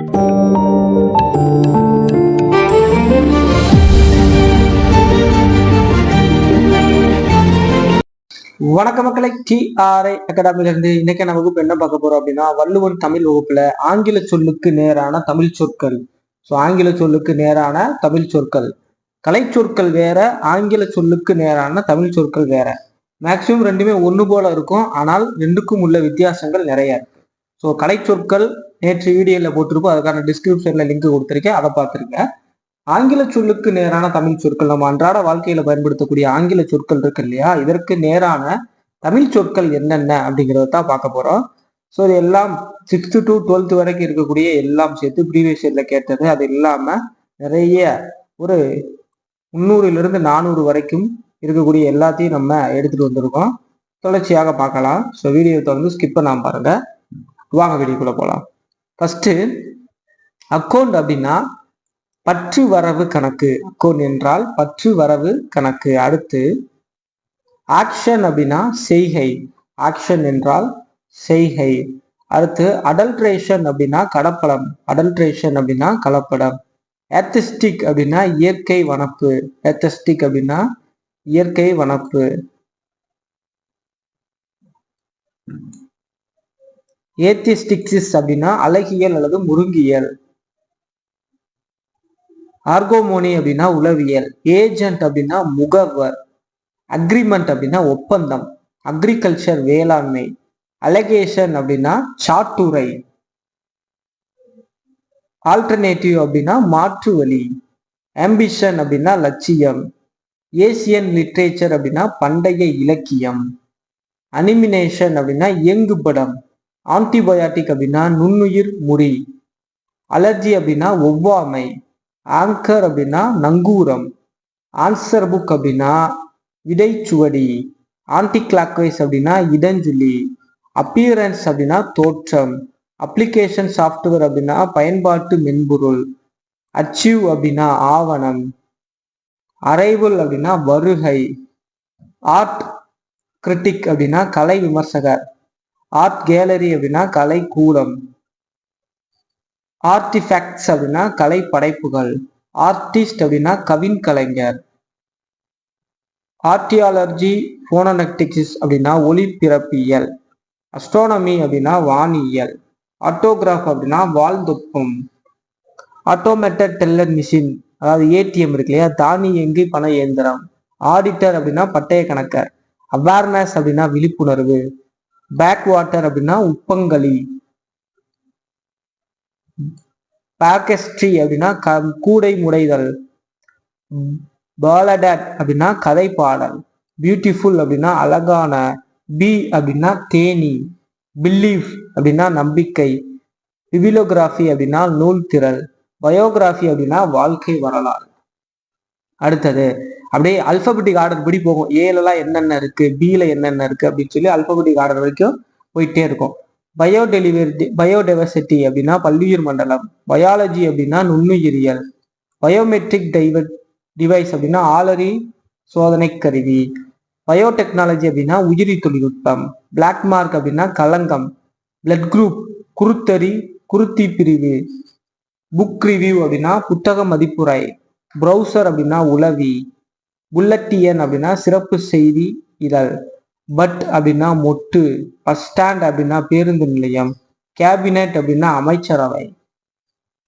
வணக்க மக்களை, TRI அகாடமில இருந்து இன்னைக்கு நம்ம வகுப்பு என்ன பார்க்க போறோம் அப்படின்னா, வள்ளுவன் தமிழ் வகுப்புல ஆங்கில சொல்லுக்கு நேரான தமிழ் சொற்கள். ஆங்கில சொல்லுக்கு நேரான தமிழ் சொற்கள், கலை சொற்கள் வேற, ஆங்கில சொல்லுக்கு நேரான தமிழ் சொற்கள் வேற. மேக்சிமம் ரெண்டுமே ஒண்ணு போல இருக்கும், ஆனால் ரெண்டுக்கும் உள்ள வித்தியாசங்கள் நிறைய இருக்கு. கலை சொற்கள் நேற்று வீடியோல போட்டிருப்போம், அதுக்கான டிஸ்கிரிப்ஷன்ல லிங்க் கொடுத்திருக்கேன், அதை பார்த்துருக்கேன். ஆங்கில சொல்லுக்கு நேரான தமிழ் சொற்கள், நம்ம அன்றாட வாழ்க்கையில பயன்படுத்தக்கூடிய ஆங்கில சொற்கள் இருக்கு இல்லையா, இதற்கு நேரான தமிழ் சொற்கள் என்னென்ன அப்படிங்கிறத தான் பார்க்க போறோம். இது எல்லாம் 6th to 12th வரைக்கும் இருக்கக்கூடிய எல்லாம் சேர்த்து ப்ரீவியஸ் இயர்ல கேட்டது. அது இல்லாம நிறைய ஒரு 300 400 வரைக்கும் இருக்கக்கூடிய எல்லாத்தையும் நம்ம எடுத்துட்டு வந்திருக்கோம். தொடர்ச்சியாக பார்க்கலாம். வீடியோ தொடர்ந்து ஸ்கிப் பண்ணாம பாருங்க. வாங்க வீடியோக்குள்ள போகலாம். ஃபர்ஸ்ட், அக்கௌண்ட் அப்படின்னா பற்று வரவு கணக்கு. அக்கௌண்ட் என்றால் பற்று வரவு கணக்கு. அடுத்து ஆக்ஷன் அப்படின்னா செய்கை. ஆக்ஷன் என்றால் செய்கை. அடுத்து அடல்ட்ரேஷன் அப்படின்னா கலப்படம். அடல்ட்ரேஷன் அப்படின்னா கலப்படம். ஏத்திஸ்டிக் அப்படின்னா இயற்கை வனப்பு. ஏத்திஸ்டிக் அப்படின்னா இயற்கை வனப்பு. ஏத்திஸ்டிக்ஸ் அப்படின்னா அழகியல் அல்லது முருங்கியல். ஆர்கோமோனி அப்படின்னா உளவியல். ஏஜென்ட் அப்படின்னா முகவர். அக்ரிமெண்ட் அப்படின்னா ஒப்பந்தம். அக்ரிகல்ச்சர் வேளாண்மை. அலகேஷன் அப்படின்னா சாட்டுரை. ஆல்டர்னேட்டிவ் அப்படின்னா மாற்று வழி. ஆம்பிஷன் அப்படின்னா லட்சியம். ஏசியன் லிட்ரேச்சர் அப்படின்னா பண்டைய இலக்கியம். அனிமினேஷன் அப்படின்னா இயங்குபடம். ஆன்டிபயோட்டிக் அப்படின்னா நுண்ணுயிர் முறி. அலர்ஜி அப்படின்னா ஒவ்வாமை. ஆங்கர் அப்படின்னா நங்கூரம். ஆன்சர் புக் அப்படின்னா விடைச்சுவடி. ஆன்டி கிளாக்வைஸ் அப்படின்னா இடஞ்சுழி. அப்பியரன்ஸ் அப்படின்னா தோற்றம். அப்ளிகேஷன் சாஃப்ட்வேர் அப்படின்னா பயன்பாட்டு மென்பொருள். அச்சீவ் அப்படின்னா ஆவணம். அரைவல் அப்படின்னா வருகை. ஆர்ட் கிரிட்டிக் அப்படின்னா கலை விமர்சகர். ஆர்ட் கேலரி அப்படின்னா கலை கூடம். ஆர்டிஃபேக்ட்ஸ் அப்படின்னா கலை படைப்புகள். ஆர்டிஸ்ட் அப்படின்னா கவின் கலைஞர். ஆர்டியாலஜி போனோனெக்டிக்ஸ் அப்படின்னா ஒளிப்பிறப்பியல். அஸ்ட்ரானமி அப்படின்னா வானியல். ஆட்டோகிராஃப் அப்படின்னா வாழ்ந்தொப்பம். ஆட்டோமேட்டட் டெல்லர் மிஷின், அதாவது ஏடிஎம் இருக்கு இல்லையா, தானியங்கி பண இயந்திரம். ஆடிட்டர் அப்படின்னா பட்டய கணக்கர். அவேர்னஸ் அப்படின்னா விழிப்புணர்வு. பேக் வாட்டர் அப்படின்னா உப்பங்களி. பாக்கஸ்ட்ரி அப்படின்னா கூடை முடைதல். பாலடட் அப்படின்னா கதை பாடல். பியூட்டிஃபுல் அப்படின்னா அழகான. பி அப்படின்னா தேனி. பிலீஃப் அப்படின்னா நம்பிக்கை. பிபிலோகிராஃபி அப்படின்னா நூல் திரள். பயோகிராஃபி அப்படின்னா வாழ்க்கை வரலாறு. அடுத்தது அப்படியே அல்பபெட்டிக் ஆர்டர் படி போகும். ஏலாம் என்னென்ன இருக்கு, பில என்னென்ன இருக்கு அப்படின்னு சொல்லி அல்பபெட்டிக் ஆர்டர் வரைக்கும் போயிட்டே இருக்கும். பயோடைவர்சிட்டி அப்படின்னா பல்லுயிர் மண்டலம். பயாலஜி அப்படின்னா நுண்ணுயிரியல். பயோமெட்ரிக் டிவைஸ் அப்படின்னா ஆளறி சோதனை கருவி. பயோடெக்னாலஜி அப்படின்னா உயிரி தொழில்நுட்பம். பிளாக் மார்க் அப்படின்னா களங்கம். பிளட் குரூப் குருத்தறி குருத்தி பிரிவு. புக் ரிவ்யூ அப்படின்னா புத்தக மதிப்புரை. ப்ரௌசர் அப்படின்னா உளவி. புல்லட்டியன் அப்படின்னா சிறப்பு செய்தி இதழ். பட் அப்படின்னா மொட்டு. பஸ் ஸ்டாண்ட் அப்படின்னா பேருந்து நிலையம். கேபினெட் அப்படின்னா அமைச்சரவை.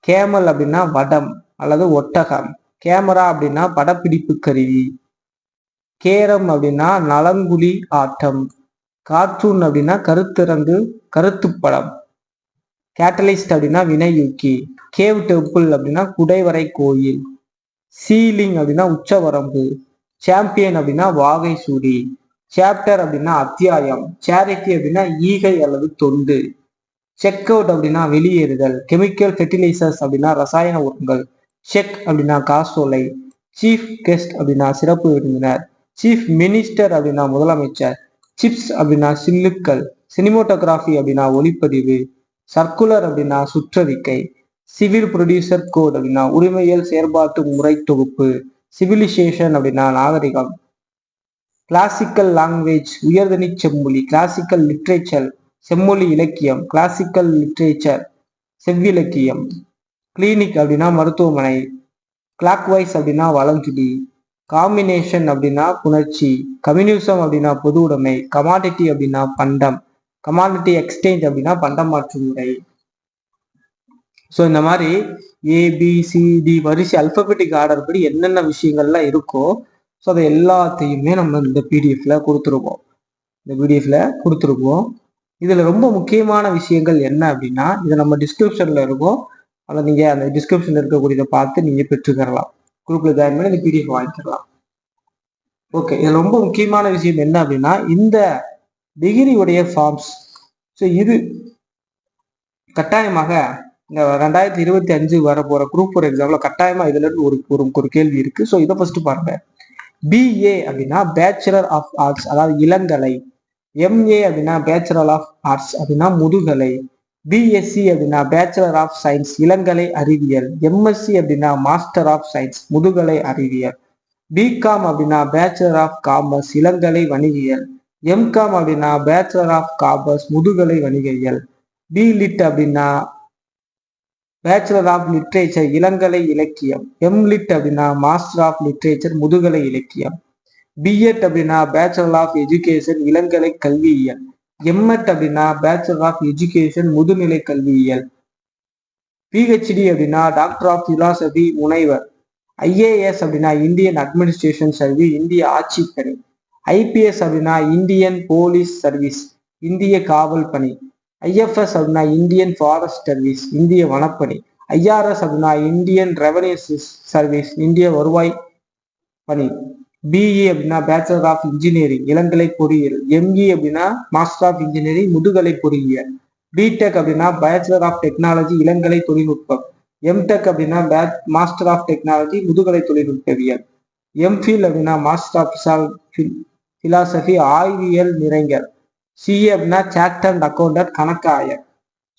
கேமல் அப்படின்னா வடம் அல்லது ஒட்டகம். கேமரா அப்படின்னா படப்பிடிப்பு கருவி. கேரம் அப்படின்னா நலங்குழி ஆட்டம். கார்ட்டூன் அப்படின்னா கருத்தரங்கு கருத்துப்படம். கேட்டலிஸ்ட் அப்படின்னா வினையூக்கி. கேவ் டெம்பிள் அப்படின்னா குடைவரை கோயில். சீலிங் அப்படின்னா உச்சவரம்பு. சாம்பியன் அப்படின்னா வாகை சூடி. சாப்டர் அப்படின்னா அத்தியாயம். சேரிட்டி அப்படின்னா ஈகை அல்லது தொண்டு. செக் அவுட் அப்படின்னா வெளியேறுதல். கெமிக்கல் ஃபெர்டிலைசர்ஸ் அப்படின்னா ரசாயன உரங்கள். செக் அப்படின்னா காசோலை. சீஃப் கெஸ்ட் அப்படின்னா சிறப்பு விருந்தினர். சீஃப் மினிஸ்டர் அப்படின்னா முதலமைச்சர். சிப்ஸ் அப்படின்னா சில்லுக்கள். சினிமோட்டோகிராஃபி அப்படின்னா ஒளிப்பதிவு. சர்க்குலர் அப்படின்னா சுற்றறிக்கை. சிவில் ப்ரொடியூசர் கோட் அப்படின்னா உரிமையல் செயற்பாட்டு முறை தொகுப்பு. சிவிலைசேஷன் அப்படின்னா நாகரிகம். கிளாசிக்கல் லாங்குவேஜ் உயர்தனி செம்மொழி. கிளாசிக்கல் லிட்ரேச்சர் செம்மொழி இலக்கியம். Classical literature செவ்விலக்கியம். கிளினிக் அப்படின்னா மருத்துவமனை. கிளாக் வைஸ் அப்படின்னா வலஞ்சுழி. காம்பினேஷன் அப்படின்னா புணர்ச்சி. கம்யூனிசம் அப்படின்னா பொது உடைமை. கமாடிட்டி அப்படின்னா பண்டம். கமாடிட்டி எக்ஸ்சேஞ்ச் அப்படின்னா பண்டம் மாற்று முறை. ஸோ இந்த மாதிரி ஏபிசிடி வரிசை அல்பபெட்டிக் ஆர்டர் படி என்னென்ன விஷயங்கள்லாம் இருக்கோ ஸோ அதை எல்லாத்தையுமே நம்ம இந்த பிடிஎஃப்ல கொடுத்துருக்கோம். இதுல ரொம்ப முக்கியமான விஷயங்கள் என்ன அப்படின்னா இதை நம்ம டிஸ்கிரிப்ஷன்ல இருக்கும். அதை நீங்க அந்த டிஸ்கிரிப்ஷன்ல இருக்கக்கூடியதை பார்த்து நீங்க பெற்றுக்கரலாம். குரூப்ல ஜாயின் பண்ணி இந்த பிடிஎஃப் வாங்கிக்கலாம். ஓகே, இதுல ரொம்ப முக்கியமான விஷயம் என்ன அப்படின்னா இந்த டிகிரி உடைய ஃபார்ம்ஸ். ஸோ இது கட்டாயமாக இந்த 2025 வர போற குரூப் 4 எக்ஸாம்ல கட்டாயமா இதுல இருந்து ஒரு கேள்வி இருக்கு. ஸோ இதை ஃபர்ஸ்ட் பாருங்க. பிஏ அப்படின்னா பேச்சுலர் ஆஃப் ஆர்ட்ஸ், அதாவது இளங்கலை. எம்ஏ அப்படின்னா பேச்சுலர் ஆஃப் ஆர்ட்ஸ் அப்படின்னா முதுகலை. பிஎஸ்சி அப்படின்னா பேச்சுலர் ஆஃப் சயின்ஸ், இளங்கலை அறிவியல். எம்எஸ்சி அப்படின்னா மாஸ்டர் ஆஃப் சயின்ஸ், முதுகலை அறிவியல். பிகாம் அப்படின்னா பேச்சுலர் ஆஃப் காமர்ஸ், இளங்கலை வணிகியல். எம்காம் அப்படின்னா பேச்சுலர் ஆஃப் காமர்ஸ், முதுகலை வணிகையல். பிலிட் அப்படின்னா பேச்சுலர் ஆஃப் லிட்ரேச்சர், இளங்கலை இலக்கியம். எம்லிட் அப்படின்னா மாஸ்டர் ஆஃப் லிட்ரேச்சர், முதுகலை இலக்கியம். பிஎட் அப்படின்னா பேச்சுலர் ஆஃப் எஜுகேஷன், இளங்கலை கல்வியியல். எம்எட் அப்படின்னா பேச்சுலர் ஆஃப் எஜுகேஷன், முதுநிலை கல்வியியல். பிஹெச்டி அப்படின்னா டாக்டர் ஆஃப் பிலாசபி, முனைவர். ஐஏஎஸ் அப்படின்னா இந்தியன் அட்மினிஸ்ட்ரேஷன் சர்வீஸ், இந்திய ஆட்சி பணி. ஐபிஎஸ் அப்படின்னா இந்தியன் போலீஸ் சர்வீஸ், இந்திய காவல் பணி. ஐஎஃப்எஸ் அப்படின்னா இந்தியன் ஃபாரஸ்ட் சர்வீஸ், இந்திய வனப்பணி. ஐஆர்எஸ் அப்படின்னா இந்தியன் ரெவன்யூ சர்வீஸ், இந்திய வருவாய் பணி. பிஇ அப்படின்னா பேச்சுலர் ஆஃப் இன்ஜினியரிங், இளங்கலை பொறியியல். எம்இ அப்படின்னா மாஸ்டர் ஆஃப் இன்ஜினியரிங், முதுகலை பொறியியல். பிடெக் அப்படின்னா பேச்சுலர் ஆஃப் டெக்னாலஜி, இளங்கலை தொழில்நுட்பம். எம்டெக் அப்படின்னா மாஸ்டர் ஆஃப் டெக்னாலஜி, முதுகலை தொழில்நுட்பவியல். எம்ஃபில் அப்படின்னா மாஸ்டர் ஆஃப் பிலாசபி, ஆய்வியல் நிறைஞர். சிஏ அப்படின்னா சார்ட்டர்ட் அக்கௌண்டன்ட், கணக்காயர்.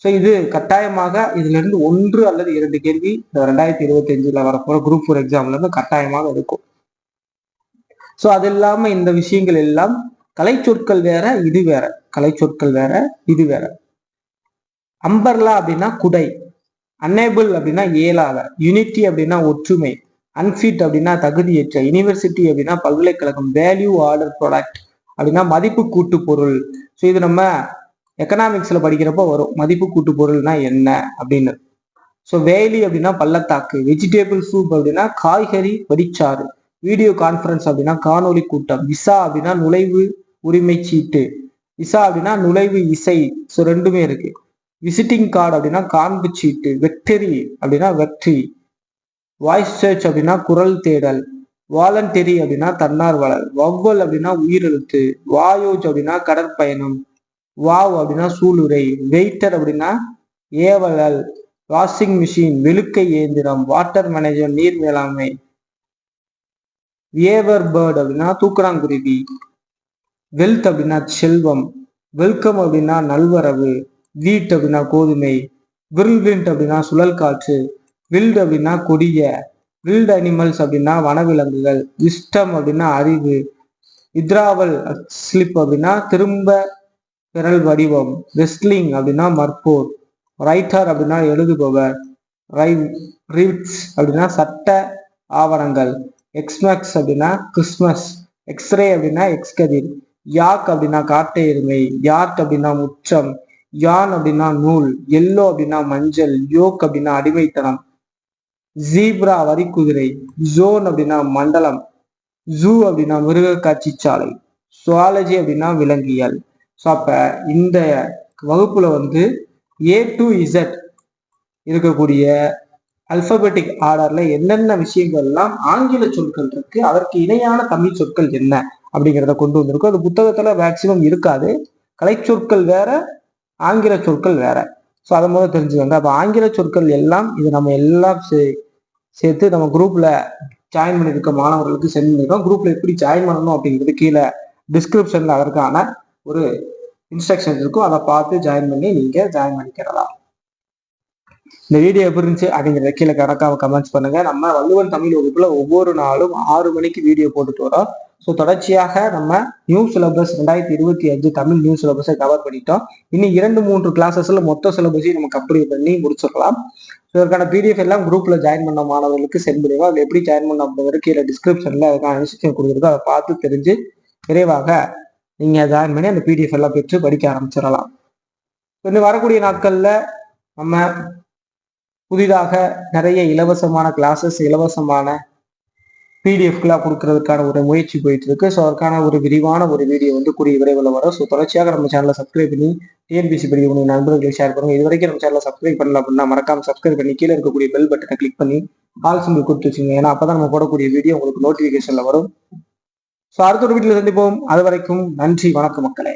ஸோ இது கட்டாயமாக இதுல இருந்து 1 அல்லது 2 கேள்வி இந்த 2025 வரப்போற குரூப் 4 எக்ஸாம்ல இருந்து கட்டாயமாக இருக்கும். ஸோ அது இல்லாம இந்த விஷயங்கள் எல்லாம் கலை சொற்கள் வேற, இது வேற. கலை சொற்கள் வேற, இது வேற. அம்பர்லா அப்படின்னா குடை. அன்னேபிள் அப்படின்னா இயலாத. யூனிட்டி அப்படின்னா ஒற்றுமை. அன்ஃபிட் அப்படின்னா தகுதியற்ற. யூனிவர்சிட்டி அப்படின்னா பல்கலைக்கழகம். வேல்யூ ஆர்டர் ப்ராடக்ட் அப்படின்னா மதிப்பு கூட்டு பொருள். ஸோ இது நம்ம எக்கனாமிக்ஸ்ல படிக்கிறப்ப வரும், மதிப்பு கூட்டு பொருள்னா என்ன அப்படின்னு. ஸோ வேலி அப்படின்னா பள்ளத்தாக்கு. வெஜிடேபிள் சூப் அப்படின்னா காய்கறி வடிச்சாறு. வீடியோ கான்ஃபரன்ஸ் அப்படின்னா காணொலி கூட்டம். விசா அப்படின்னா நுழைவு உரிமை சீட்டு. விசா அப்படின்னா நுழைவு இசை. ஸோ ரெண்டுமே இருக்கு. விசிட்டிங் கார்டு அப்படின்னா காண்பு சீட்டு. வெக்டரி அப்படின்னா வெற்றி. வாய்ஸ் சர்ச் அப்படின்னா குரல் தேடல். வாலண்டரி அப்படின்னா தன்னார்வலர். வவ்வல் அப்படின்னா உயிரெழுத்து. வாயோஜ் அப்படின்னா கடற்பயணம். வாவ் அப்படின்னா சூளுரை. வெயிட்டர் அப்படின்னா ஏவலல். வாஷிங் மிஷின் வெளுக்கை இயந்திரம். வாட்டர் மேனேஜர் நீர் மேலாண்மை. வியேவர் பேர்ட் அப்படின்னா தூக்கணாங்குருவி. வெல்த் அப்படின்னா செல்வம். வெல்கம் அப்படின்னா நல்வரவு. வீட் அப்படின்னா கோதுமை. விர்ல்விண்ட் அப்படின்னா சுழல் காற்று. வில்ட் அப்படின்னா கொடிய. வில்ட் அனிமல்ஸ் அப்படின்னா வனவிலங்குகள். விஸ்டம் அப்படின்னா அறிவு. வித்ராவல் ஸ்லிப் அப்படின்னா திரும்ப பெறல் வடிவம். ரெஸ்லிங் அப்படின்னா மற்போர். ரைட்டர் அப்படின்னா எழுதுபவர். ரிவ்ட்ஸ் அப்படின்னா சட்ட ஆவணங்கள். எக்ஸ்மேக்ஸ் அப்படின்னா கிறிஸ்மஸ். எக்ஸ்ரே அப்படின்னா எக்ஸ்கதிர். யாக் அப்படின்னா காட்டு எருமை. யார்ட் அப்படின்னா முற்றம். யான் அப்படின்னா நூல். எல்லோ அப்படின்னா மஞ்சள். யோக் அப்படின்னா அடிமைத்தனம். ஜீப்ரா வரிக்குதிரை. ஜோன் அப்படின்னா மண்டலம். ஜூ அப்படின்னா மிருக காட்சி சாலை. சுவாலஜி அப்படின்னா விலங்கியல். ஸோ அப்ப இந்த வகுப்புல A to Z இருக்கக்கூடிய அல்பபெட்டிக் ஆர்டர்ல என்னென்ன விஷயங்கள்லாம் ஆங்கில சொற்கள் இருக்கு, அதற்கு இணையான தமிழ் சொற்கள் என்ன அப்படிங்கிறத கொண்டு வந்திருக்கோம். அது புத்தகத்துல மேக்சிமம் இருக்காது. கலை சொற்கள் வேற, ஆங்கில சொற்கள் வேற. ஸோ அதை முதல்ல தெரிஞ்சுக்கோங்க. அப்போ ஆங்கில சொற்கள் எல்லாம் இது நம்ம எல்லாம் சேர்த்து நம்ம குரூப்ல ஜாயின் பண்ணியிருக்க மாணவர்களுக்கு சென்ட் பண்ணியிருக்கோம். குரூப்ல எப்படி ஜாயின் பண்ணணும் அப்படிங்கிறது கீழே டிஸ்கிரிப்ஷன்ல அதற்கான ஒரு இன்ஸ்ட்ரக்ஷன் இருக்கும். அதை பார்த்து ஜாயின் பண்ணி நீங்க ஜாயின் பண்ணிக்கிறலாம். இந்த வீடியோ எப்படி இருந்துச்சு அப்படிங்கிறத கீழே கணக்காக கமெண்ட்ஸ் பண்ணுங்க. நம்ம வள்ளுவன் தமிழ் வகுப்புல ஒவ்வொரு நாளும் 6 மணிக்கு வீடியோ போட்டுட்டு வரோம். ஸோ தொடர்ச்சியாக நம்ம நியூ சிலபஸ் 2025 தமிழ் நியூ சிலபஸை கவர் பண்ணிட்டோம். இன்னும் 2-3 கிளாஸஸ்ல மொத்த சிலபஸையும் நம்ம கம்ப்ளீட் பண்ணி முடிச்சிடலாம். ஸோ இதற்கான பிடிஎஃப் எல்லாம் குரூப்ல ஜாயின் பண்ண மாணவர்களுக்கு சென்ட் பண்ணுவோம். அதில் எப்படி ஜாயின் பண்ண அப்படிங்கிறது கீழே டிஸ்கிரிப்ஷன்ல அதுக்கான இன்ஸ்ட்ரக்ஷன் கொடுத்துருக்கோம். அதை பார்த்து தெரிஞ்சு விரைவாக நீங்க ஜாயின் பண்ணி அந்த பிடிஎஃப் எல்லாம் பெற்று படிக்க ஆரம்பிச்சிடலாம். இன்னும் வரக்கூடிய நாட்கள்ல நம்ம புதிதாக நிறைய இலவசமான கிளாஸஸ், இலவசமான பிடிஎஃப்லாம் கொடுக்கறதுக்கான ஒரு முயற்சி போயிட்டு இருக்கு. ஸோ அதற்கான ஒரு விரிவான ஒரு வீடியோ கூடிய விரைவில் வரும். ஸோ தொடர்ச்சியாக நம்ம சேனலை சப்ஸ்கிரைப் பண்ணி டிஎன்பிசி படிக்கக்கூடிய நண்பர்களுக்கு ஷேர் பண்ணுங்க. இது வரைக்கும் நம்ம சேனலை சப்ஸ்கிரைப் பண்ணல அப்படின்னா மறக்காம சப்ஸ்கிரைப் பண்ணி கீழே இருக்கக்கூடிய பெல் பட்டனை கிளிக் பண்ணி ஆல் சிம்பிள் கொடுத்து வச்சுங்க. ஏன்னா அப்பதான் நம்ம போடக்கூடிய வீடியோ உங்களுக்கு நோட்டிபிகேஷன்ல வரும். ஸோ அடுத்த ஒரு வீட்டில் சந்திப்போம். அது வரைக்கும் நன்றி, வணக்கம் மக்களே.